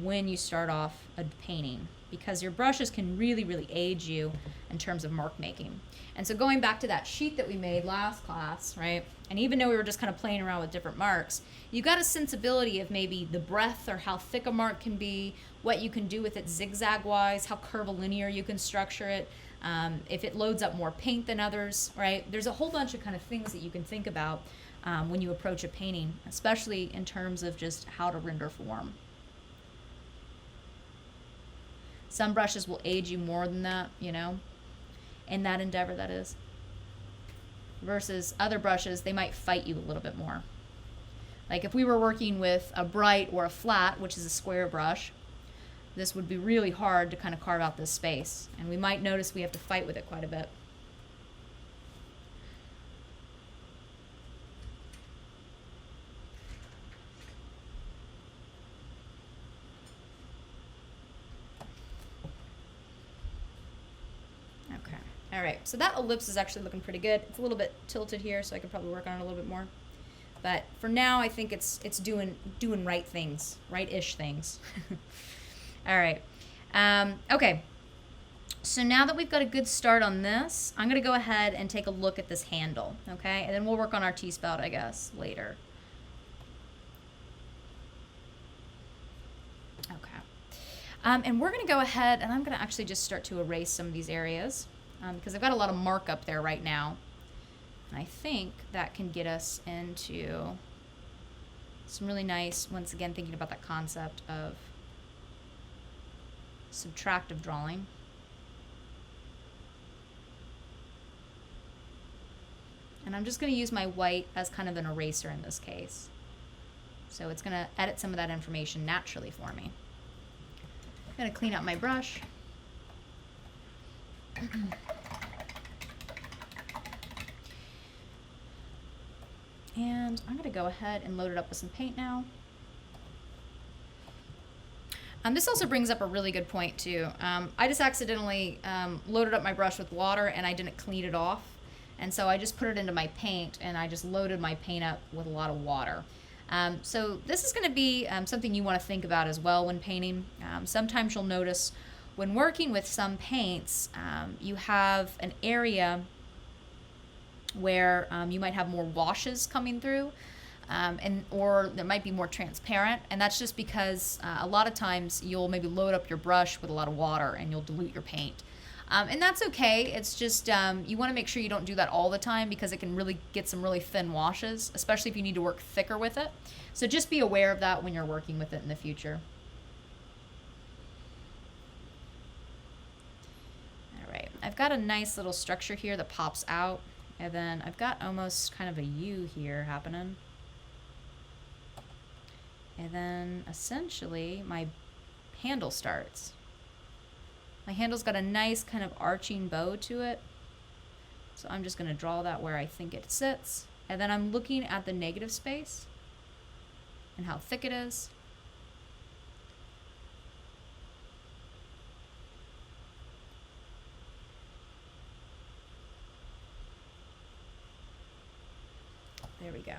when you start off a painting, because your brushes can really, really aid you in terms of mark making. And so going back to that sheet that we made last class, right? And even though we were just kind of playing around with different marks, you got a sensibility of maybe the breadth or how thick a mark can be, what you can do with it zigzag wise, how curvilinear you can structure it, if it loads up more paint than others, right? There's a whole bunch of kind of things that you can think about when you approach a painting, especially in terms of just how to render form. Some brushes will aid you more than that, you know, in that endeavor, that is. Versus other brushes, they might fight you a little bit more. Like if we were working with a bright or a flat, which is a square brush, this would be really hard to kind of carve out this space. And we might notice we have to fight with it quite a bit. All right, so that ellipse is actually looking pretty good. It's a little bit tilted here, so I could probably work on it a little bit more. But for now, I think it's doing right things, right-ish things. All right. Okay. So now that we've got a good start on this, I'm going to go ahead and take a look at this handle, okay? And then we'll work on our T-spout, I guess, later. Okay. And we're going to go ahead, and I'm going to actually just start to erase some of these areas. Because I've got a lot of mark up there right now. And I think that can get us into some really nice, once again, thinking about that concept of subtractive drawing. And I'm just going to use my white as kind of an eraser in this case. So it's going to edit some of that information naturally for me. I'm going to clean up my brush. And I'm going to go ahead and load it up with some paint now. This also brings up a really good point too. I just accidentally loaded up my brush with water and I didn't clean it off. And so I just put it into my paint and I just loaded my paint up with a lot of water. So this is going to be something you want to think about as well when painting. Sometimes you'll notice when working with some paints, you have an area where you might have more washes coming through, or there might be more transparent, and that's just because a lot of times you'll maybe load up your brush with a lot of water and you'll dilute your paint. And that's okay. It's just you want to make sure you don't do that all the time because it can really get some really thin washes, especially if you need to work thicker with it. So just be aware of that when you're working with it in the future. All right, I've got a nice little structure here that pops out, and then I've got almost kind of a U here happening. And then essentially my handle starts. My handle's got a nice kind of arching bow to it. So I'm just going to draw that where I think it sits. And then I'm looking at the negative space and how thick it is. There we go.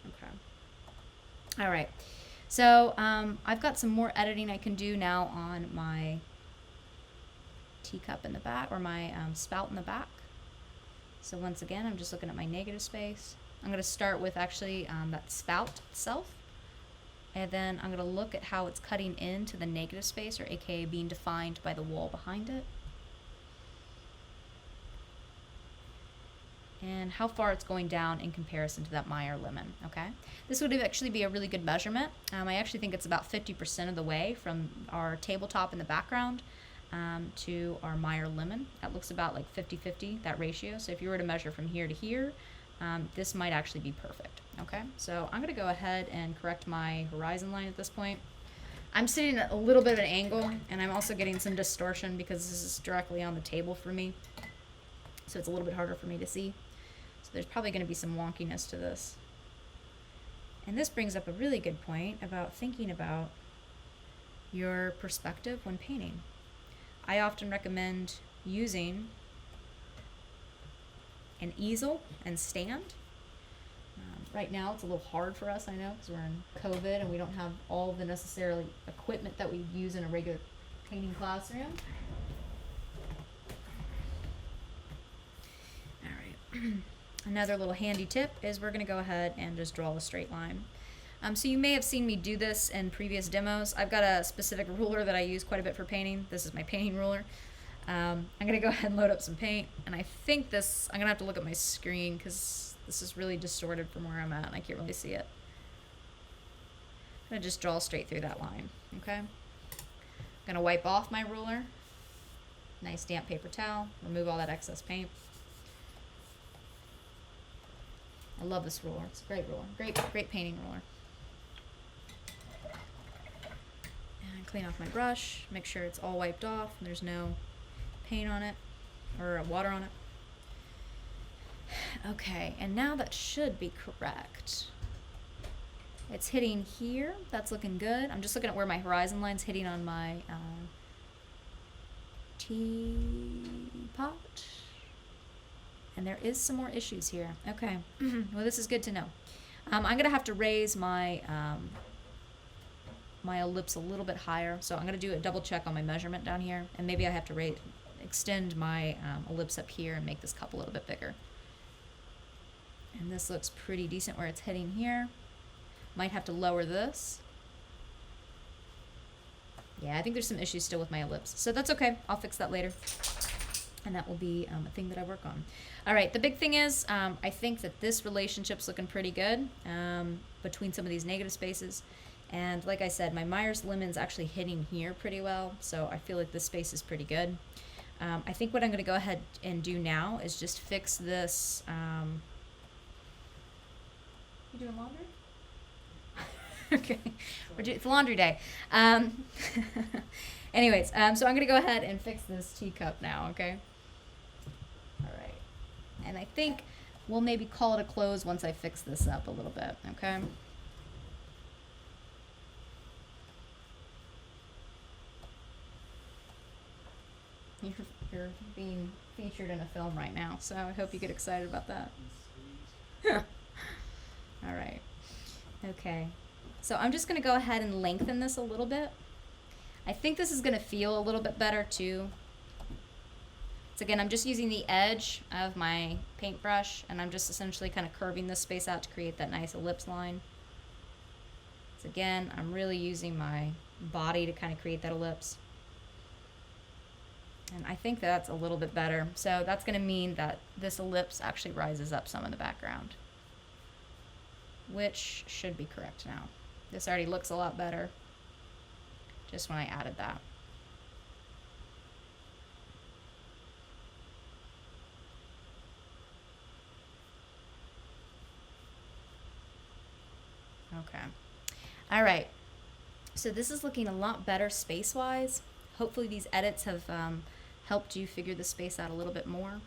Okay. All right. So I've got some more editing I can do now on my teacup in the back, or my spout in the back. So once again, I'm just looking at my negative space. I'm going to start with actually that spout itself. And then I'm going to look at how it's cutting into the negative space, or aka being defined by the wall behind it. and how far it's going down in comparison to that Meyer lemon, okay? This would actually be a really good measurement. I actually think it's about 50% of the way from our tabletop in the background to our Meyer lemon. That looks about like 50-50, that ratio. So if you were to measure from here to here, this might actually be perfect, okay? So I'm gonna go ahead and correct my horizon line at this point. I'm sitting at a little bit of an angle, and I'm also getting some distortion because this is directly on the table for me. So it's a little bit harder for me to see. So there's probably gonna be some wonkiness to this. And this brings up a really good point about thinking about your perspective when painting. I often recommend using an easel and stand. Right now it's a little hard for us, I know, because we're in COVID and we don't have all the necessarily equipment that we use in a regular painting classroom. All right. Another little handy tip is we're going to go ahead and just draw a straight line. So you may have seen me do this in previous demos. I've got a specific ruler that I use quite a bit for painting. This is my painting ruler. I'm going to go ahead and load up some paint, and I think this, I'm going to have to look at my screen because this is really distorted from where I'm at and I can't really see it. I'm going to just draw straight through that line, okay? I'm going to wipe off my ruler. Nice damp paper towel. Remove all that excess paint. I love this ruler. It's a great ruler. Great painting ruler. And clean off my brush. Make sure it's all wiped off and there's no paint on it or water on it. Okay, and now that should be correct. It's hitting here. That's looking good. I'm just looking at where my horizon line's hitting on my teapot. And there is some more issues here. Okay, well this is good to know. I'm gonna have to raise my my ellipse a little bit higher. So I'm gonna do a double check on my measurement down here, and maybe I have to extend my ellipse up here and make this cup a little bit bigger. And this looks pretty decent where it's hitting here. Might have to lower this. Yeah, I think there's some issues still with my ellipse. So that's okay, I'll fix that later. And that will be a thing that I work on. All right, the big thing is, I think that this relationship's looking pretty good between some of these negative spaces. And like I said, my Meyer's lemon's actually hitting here pretty well, so I feel like this space is pretty good. I think what I'm gonna go ahead and do now is just fix this. You doing laundry? Okay, it's laundry day. Anyways, so I'm gonna go ahead and fix this teacup now, okay? All right, and I think we'll maybe call it a close once I fix this up a little bit, okay? You're being featured in a film right now, so I hope you get excited about that. All right, okay. So I'm just gonna go ahead and lengthen this a little bit. I think this is gonna feel a little bit better too. So again, I'm just using the edge of my paintbrush and I'm just essentially kind of curving this space out to create that nice ellipse line. So again, I'm really using my body to kind of create that ellipse. And I think that's a little bit better. So that's gonna mean that this ellipse actually rises up some in the background, which should be correct now. This already looks a lot better just when I added that. Okay. All right. So this is looking a lot better space-wise. Hopefully these edits have helped you figure the space out a little bit more.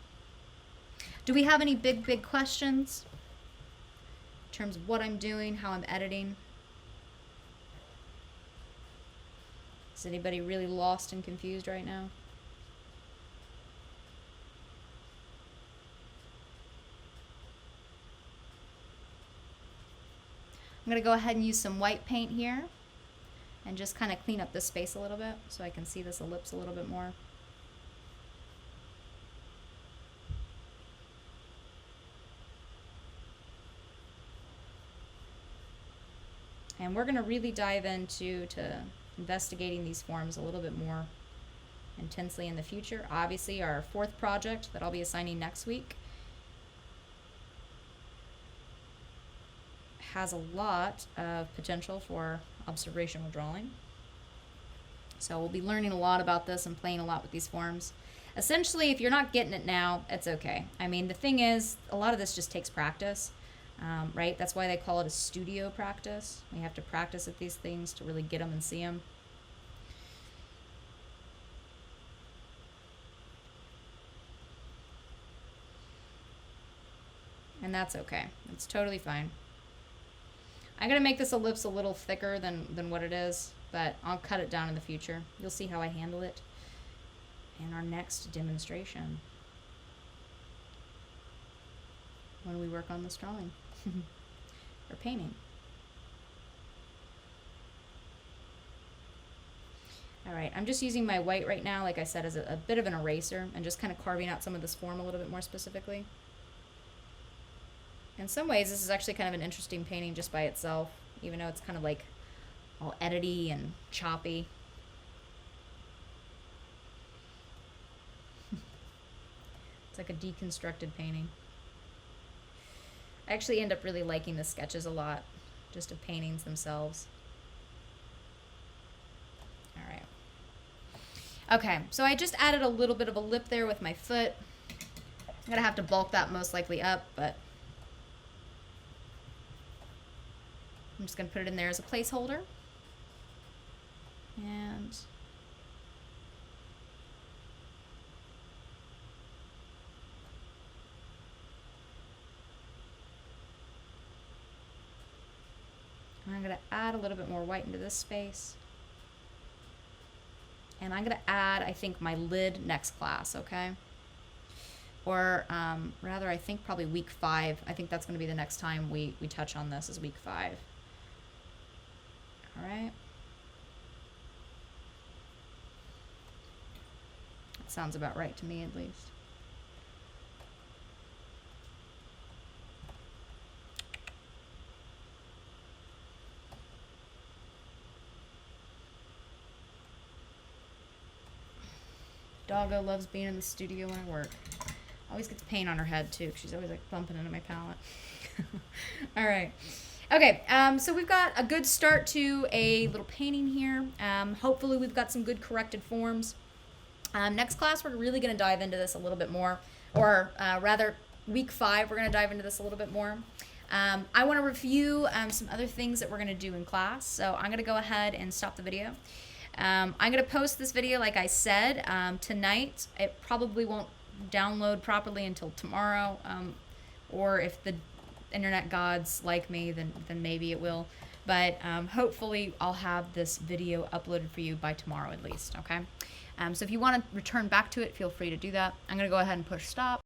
Do we have any big questions in terms of what I'm doing, how I'm editing? Is anybody really lost and confused right now? I'm going to go ahead and use some white paint here and just kind of clean up this space a little bit so I can see this ellipse a little bit more. And we're going to really dive into investigating these forms a little bit more intensely in the future. Obviously, our fourth project that I'll be assigning next week has a lot of potential for observational drawing. So we'll be learning a lot about this and playing a lot with these forms. Essentially, if you're not getting it now, it's okay. I mean, the thing is, a lot of this just takes practice, right? That's why they call it a studio practice. We have to practice at these things to really get them and see them. And that's okay. It's totally fine. I'm going to make this ellipse a little thicker than what it is, but I'll cut it down in the future. You'll see how I handle it in our next demonstration when we work on this drawing or painting. All right, I'm just using my white right now, like I said, as a bit of an eraser and just kind of carving out some of this form a little bit more specifically. In some ways, this is actually kind of an interesting painting just by itself, even though it's kind of like all edity and choppy. It's like a deconstructed painting. I actually end up really liking the sketches a lot, just of paintings themselves. All right. Okay, so I just added a little bit of a lip there with my foot. I'm gonna have to bulk that most likely up, but I'm just gonna put it in there as a placeholder. And I'm going to add a little bit more white into this space. And I'm going to add, I think, my lid next class, okay? Or rather, I think probably week 5. I think that's going to be the next time we touch on this, is week 5. All right. That sounds about right to me, at least. Doggo loves being in the studio when I work. Always gets paint on her head too, 'cause she's always like bumping into my palette. All right. Okay, so we've got a good start to a little painting here. Hopefully we've got some good corrected forms. Next class, we're really going to dive into this a little bit more, or rather, week 5, we're going to dive into this a little bit more. I want to review some other things that we're going to do in class, so I'm going to go ahead and stop the video. I'm going to post this video, like I said, tonight. It probably won't download properly until tomorrow, or if the internet gods like me, then maybe it will. But hopefully I'll have this video uploaded for you by tomorrow at least, okay? So if you want to return back to it, feel free to do that. I'm going to go ahead and push stop.